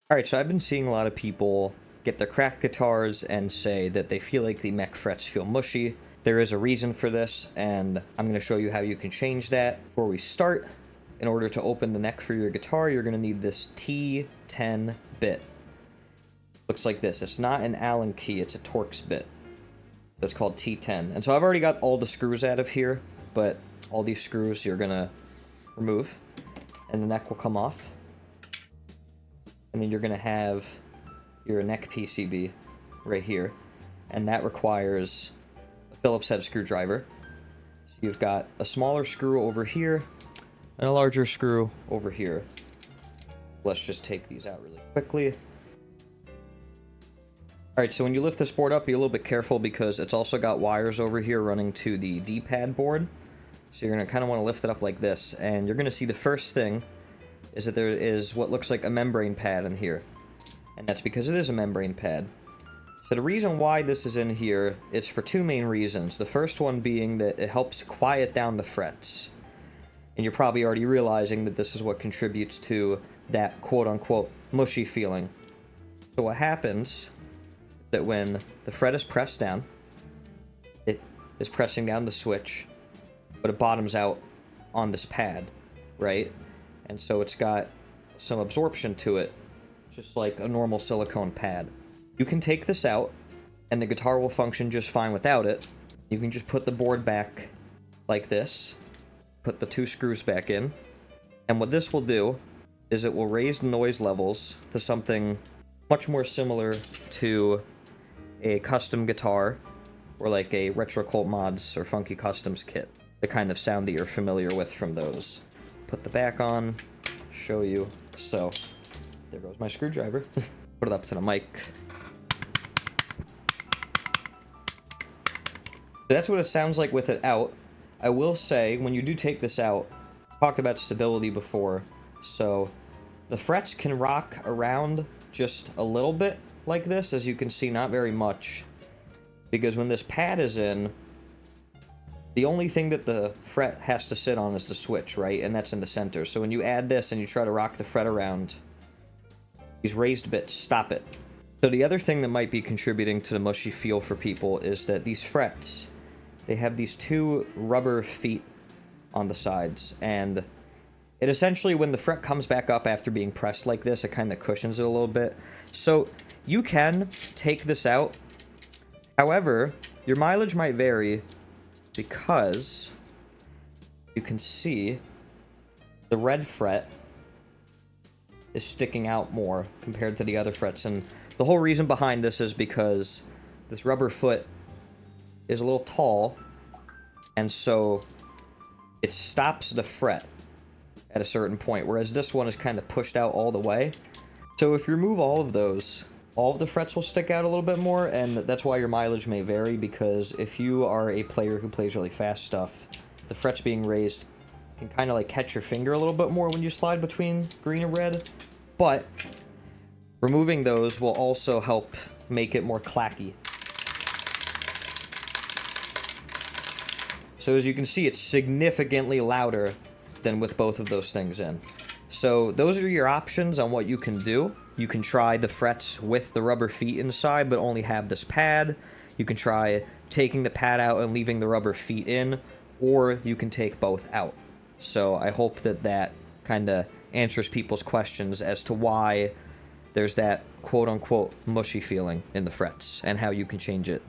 Alright, so I've been seeing a lot of people get their cracked guitars and say that they feel like the neck frets feel mushy. There is a reason for this, and I'm going to show you how you can change that. Before we start, in order to open the neck for your guitar, you're going to need this T10 bit. Looks like this. It's not an Allen key, it's a Torx bit. That's called T10. And so I've already got all the screws out of here, but all these screws you're going to remove, and the neck will come off. And then you're going to have your neck PCB right here, and that requires a Phillips head screwdriver. So you've got a smaller screw over here and a larger screw over here. Let's just take these out really quickly. Alright, so when you lift this board up, be a little bit careful because it's also got wires over here running to the D-pad board. So you're going to kind of want to lift it up like this, and you're going to see the first thing is that there is what looks like a membrane pad in here. And that's because it is a membrane pad. So the reason why this is in here is for two main reasons. The first one being that it helps quiet down the frets. And you're probably already realizing that this is what contributes to that quote-unquote mushy feeling. So what happens is that when the fret is pressed down, it is pressing down the switch, but it bottoms out on this pad, right? And so it's got some absorption to it, just like a normal silicone pad. You can take this out, and the guitar will function just fine without it. You can just put the board back like this, put the two screws back in, and what this will do is it will raise the noise levels to something much more similar to a custom guitar, or like a Retro Cult Mods or Funky Customs kit, the kind of sound that you're familiar with from those. Put the back on, show you. So, there goes my screwdriver. Put it up to the mic. So that's what it sounds like with it out. I will say, when you do take this out, I talked about stability before, so the frets can rock around just a little bit like this, as you can see, not very much, because when this pad is in, the only thing that the fret has to sit on is the switch, right? And that's in the center. So when you add this and you try to rock the fret around, these raised bits stop it. So the other thing that might be contributing to the mushy feel for people is that these frets, they have these two rubber feet on the sides. And it essentially, when the fret comes back up after being pressed like this, it kind of cushions it a little bit. So you can take this out. However, your mileage might vary, because you can see the red fret is sticking out more compared to the other frets. And the whole reason behind this is because this rubber foot is a little tall, and so it stops the fret at a certain point, whereas this one is kind of pushed out all the way. So if you remove all of those, all of the frets will stick out a little bit more, and that's why your mileage may vary, because if you are a player who plays really fast stuff, the frets being raised can kind of like catch your finger a little bit more when you slide between green and red, but removing those will also help make it more clacky. So as you can see, it's significantly louder than with both of those things in. So those are your options on what you can do. You can try the frets with the rubber feet inside, but only have this pad. You can try taking the pad out and leaving the rubber feet in, or you can take both out. So I hope that that kind of answers people's questions as to why there's that quote-unquote mushy feeling in the frets and how you can change it.